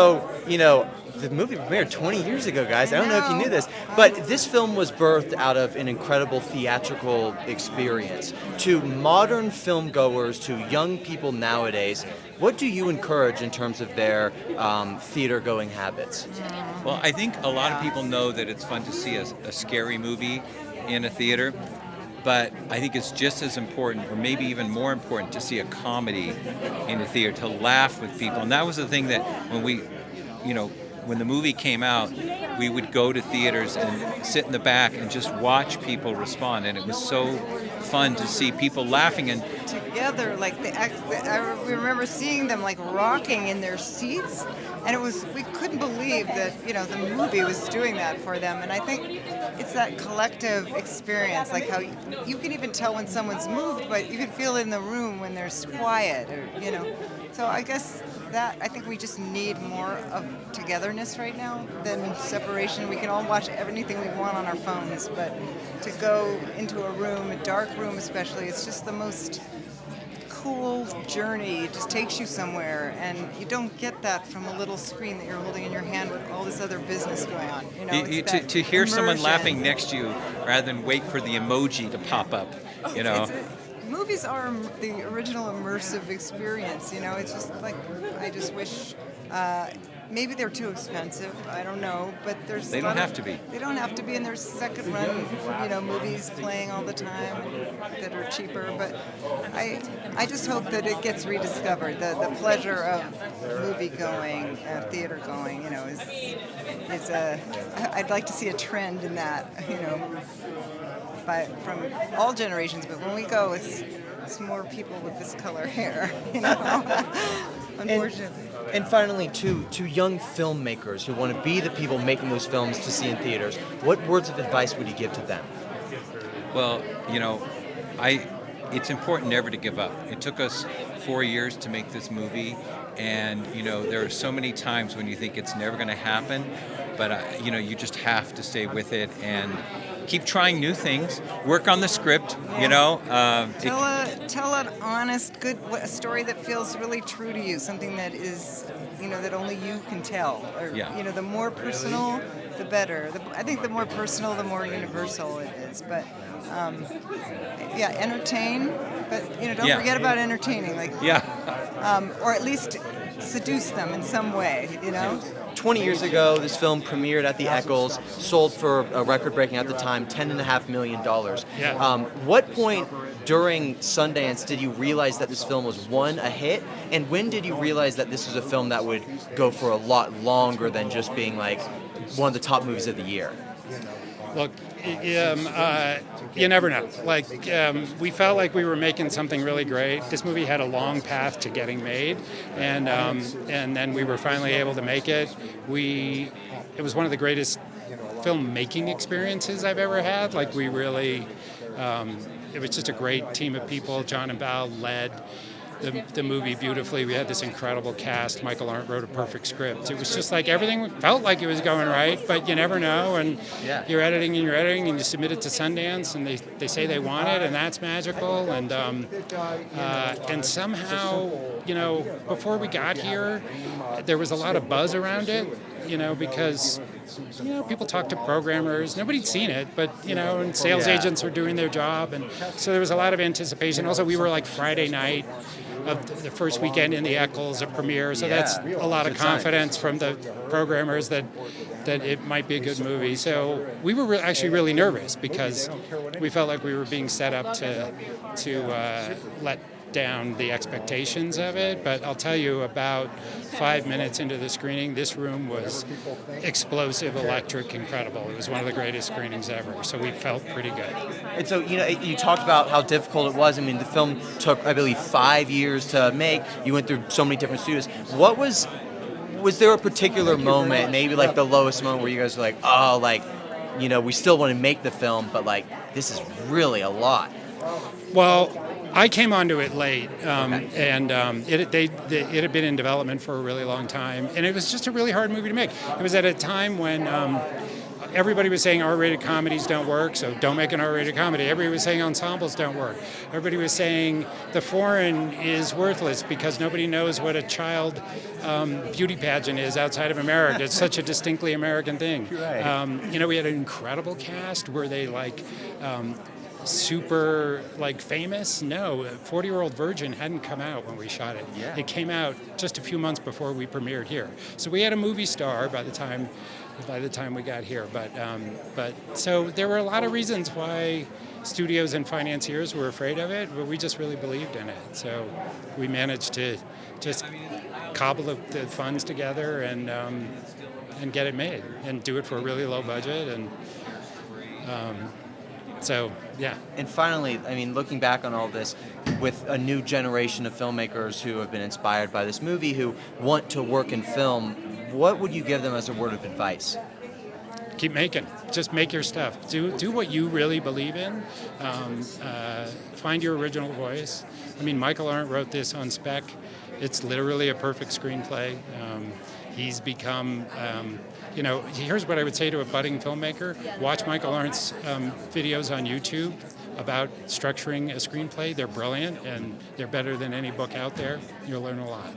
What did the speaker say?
So, the movie premiered 20 years ago, guys. I don't know if you knew this, but this film was birthed out of an incredible theatrical experience. To modern film goers, to young people nowadays, what do you encourage in terms of their theater-going habits? Well, I think a lot of people know that it's fun to see a scary movie in a theater, but I think it's just as important, or maybe even more important, to see a comedy in a theater, to laugh with people. And that was the thing that when the movie came out, we would go to theaters and sit in the back and just watch people respond, and it was so fun to see people laughing and together. I remember seeing them like rocking in their seats, and we couldn't believe that the movie was doing that for them. And I think it's that collective experience, like how you can even tell when someone's moved, but you can feel it in the room when there's quiet, or. So I guess I think we just need more of togetherness right now than separation. We can all watch anything we want on our phones, but to go into a room, a dark room especially, it's just the most cool journey. It just takes you somewhere, and you don't get that from a little screen that you're holding in your hand with all this other business going on. To hear someone laughing next to you rather than wait for the emoji to pop up. Movies are the original immersive experience. It's just like, I just wish maybe they're too expensive. I don't know, but they don't have to be. They don't have to be, and there's second run, movies playing all the time that are cheaper. But I just hope that it gets rediscovered. The pleasure of movie going, theater going, is I'd like to see a trend in that, from all generations, but when we go, it's more people with this color hair, unfortunately. And finally, to young filmmakers who want to be the people making those films to see in theaters, what words of advice would you give to them? Well, it's important never to give up. It took us 4 years to make this movie, and there are so many times when you think it's never going to happen, but you just have to stay with it and keep trying new things. Work on the script. Tell an honest, good story that feels really true to you. Something that is, that only you can tell. Or the more personal, the better. I think the more personal, the more universal it is. But entertain. But don't forget about entertaining. Or at least seduce them in some way. 20 years ago, this film premiered at the Eccles, sold for a record-breaking at the time, $10.5 million. What point during Sundance did you realize that this film was, one, a hit, and when did you realize that this was a film that would go for a lot longer than just being like one of the top movies of the year? Look, you never know. We felt like we were making something really great. This movie had a long path to getting made, and then we were finally able to make it. It was one of the greatest filmmaking experiences I've ever had. It was just a great team of people. John and Val led the movie beautifully. We had this incredible cast. Michael Arndt wrote a perfect script. It was just like everything felt like it was going right, but you never know. And you're editing and you submit it to Sundance, and they say they want it, and that's magical. And somehow, before we got here, there was a lot of buzz around it, because people talk to programmers. Nobody'd seen it, but and sales agents are doing their job, and so there was a lot of anticipation. Also, we were like Friday night of the first weekend in the Eccles, a premiere, so that's a lot of confidence from the programmers that it might be a good movie. So we were actually really nervous because we felt like we were being set up to let down the expectations of it. But I'll tell you, about 5 minutes into the screening, this room was explosive, electric, incredible. It was one of the greatest screenings ever, so we felt pretty good. And so, you talked about how difficult it was. I mean, the film took, I believe, 5 years to make. You went through so many different studios. What was there a particular moment, maybe like the lowest moment, where you guys were like, we still want to make the film, but this is really a lot? Well, I came onto it late, and it had been in development for a really long time, and it was just a really hard movie to make. It was at a time when everybody was saying R-rated comedies don't work, so don't make an R-rated comedy. Everybody was saying ensembles don't work. Everybody was saying the foreign is worthless because nobody knows what a child beauty pageant is outside of America. It's such a distinctly American thing. Right. We had an incredible cast. Were they super famous? No, 40-Year-Old Virgin hadn't come out when we shot it. Yeah. It came out just a few months before we premiered here. So we had a movie star by the time we got here. But so there were a lot of reasons why studios and financiers were afraid of it, but we just really believed in it. So we managed to just cobble the funds together and get it made and do it for a really low budget and. So, yeah. And finally, I mean, looking back on all this, with a new generation of filmmakers who have been inspired by this movie, who want to work in film, what would you give them as a word of advice? Keep making. Just make your stuff. Do what you really believe in. Find your original voice. I mean, Michael Arndt wrote this on spec. It's literally a perfect screenplay. He's become... here's what I would say to a budding filmmaker. Watch Michael Arndt's videos on YouTube about structuring a screenplay. They're brilliant, and they're better than any book out there. You'll learn a lot.